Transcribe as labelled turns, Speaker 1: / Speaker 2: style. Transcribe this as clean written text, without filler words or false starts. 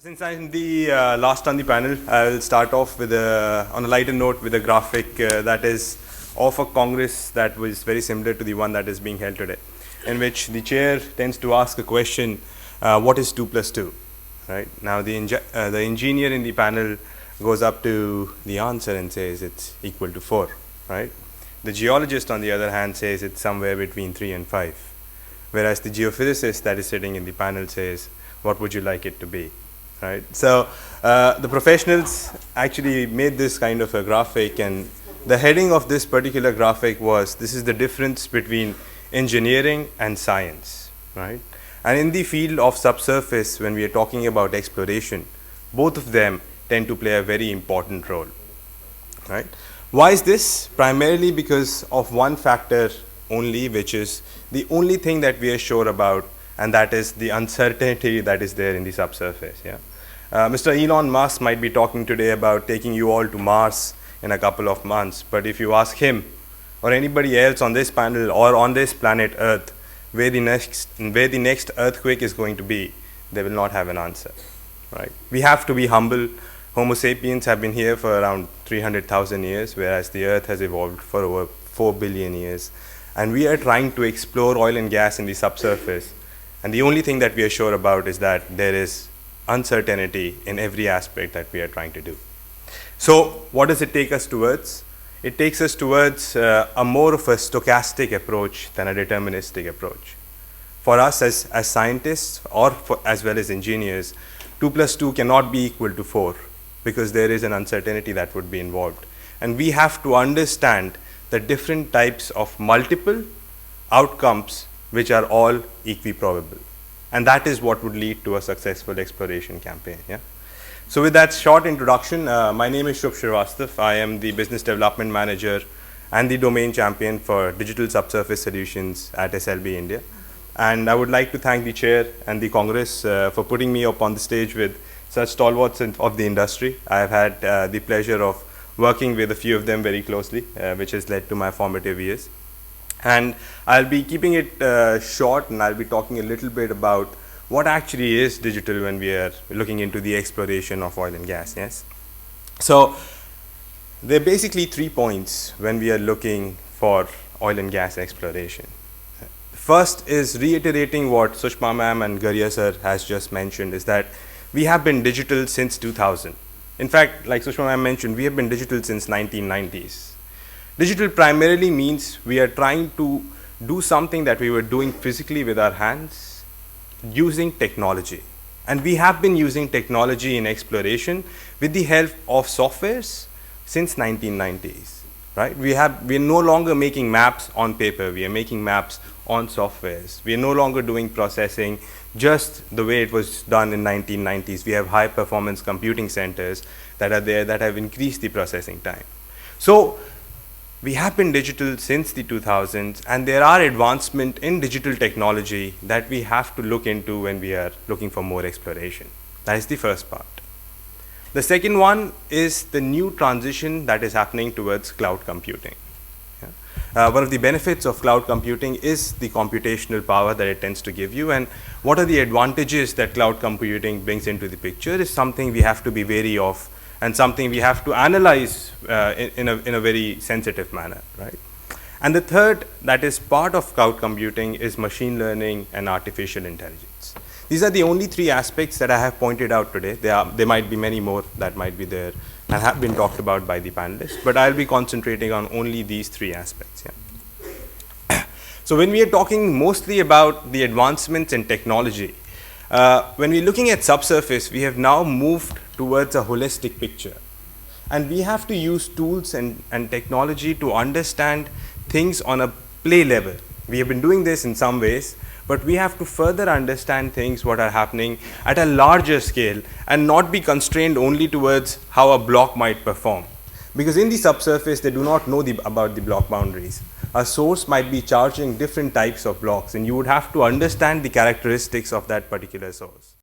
Speaker 1: Since I'm the last on the panel, I'll start off with on a lighter note with a graphic that is of a Congress that was very similar to the one that is being held today, in which the chair tends to ask a question, what is 2 plus 2? Right? Now the engineer in the panel goes up to the answer and says it's equal to 4. Right? The geologist on the other hand says it's somewhere between 3 and 5. Whereas the geophysicist that is sitting in the panel says, what would you like it to be? Right. So the professionals actually made this kind of a graphic, and the heading of this particular graphic was, this is the difference between engineering and science. Right. And in the field of subsurface, when we are talking about exploration, both of them tend to play a very important role. Right. Why is this? Primarily because of one factor only, which is the only thing that we are sure about, and that is the uncertainty that is there in the subsurface. Yeah. Mr. Elon Musk might be talking today about taking you all to Mars in a couple of months, but if you ask him or anybody else on this panel or on this planet Earth where the next earthquake is going to be, they will not have an answer. Right? We have to be humble. Homo sapiens have been here for around 300,000 years, whereas the Earth has evolved for over 4 billion years. And we are trying to explore oil and gas in the subsurface. And the only thing that we are sure about is that there is uncertainty in every aspect that we are trying to do. So what does it take us towards? It takes us towards a more of a stochastic approach than a deterministic approach. For us as scientists, or as well as engineers, 2 plus 2 cannot be equal to 4 because there is an uncertainty that would be involved. And we have to understand the different types of multiple outcomes which are all equiprobable. And that is what would lead to a successful exploration campaign. Yeah? So with that short introduction, my name is Shubh Srivastava. I am the Business Development Manager and the Domain Champion for Digital Subsurface Solutions at SLB India. And I would like to thank the Chair and the Congress for putting me up on the stage with such stalwarts of the industry. I have had the pleasure of working with a few of them very closely, which has led to my formative years. And I'll be keeping it short, and I'll be talking a little bit about what actually is digital when we are looking into the exploration of oil and gas. Yes. So there are basically 3 points when we are looking for oil and gas exploration. First is reiterating what Sushma ma'am and Garya sir has just mentioned, is that we have been digital since 2000. In fact, like Sushma ma'am mentioned, we have been digital since 1990s. Digital primarily means we are trying to do something that we were doing physically with our hands using technology. And we have been using technology in exploration with the help of softwares since 1990s. Right? We are no longer making maps on paper. We are making maps on softwares. We are no longer doing processing just the way it was done in 1990s. We have high performance computing centers that are there that have increased the processing time. So we have been digital since the 2000s, and there are advancements in digital technology that we have to look into when we are looking for more exploration. That is the first part. The second one is the new transition that is happening towards cloud computing. Yeah. One of the benefits of cloud computing is the computational power that it tends to give you, and what are the advantages that cloud computing brings into the picture is something we have to be wary of, and something we have to analyze in a very sensitive manner, right? And the third that is part of cloud computing is machine learning and artificial intelligence. These are the only 3 aspects that I have pointed out today. There might be many more that might be there and have been talked about by the panelists, but I'll be concentrating on only these 3 aspects. Yeah. So when we are talking mostly about the advancements in technology, when we're looking at subsurface, we have now moved towards a holistic picture. And we have to use tools and technology to understand things on a play level. We have been doing this in some ways, but we have to further understand things what are happening at a larger scale and not be constrained only towards how a block might perform. Because in the subsurface, they do not know about the block boundaries. A source might be charging different types of blocks, and you would have to understand the characteristics of that particular source.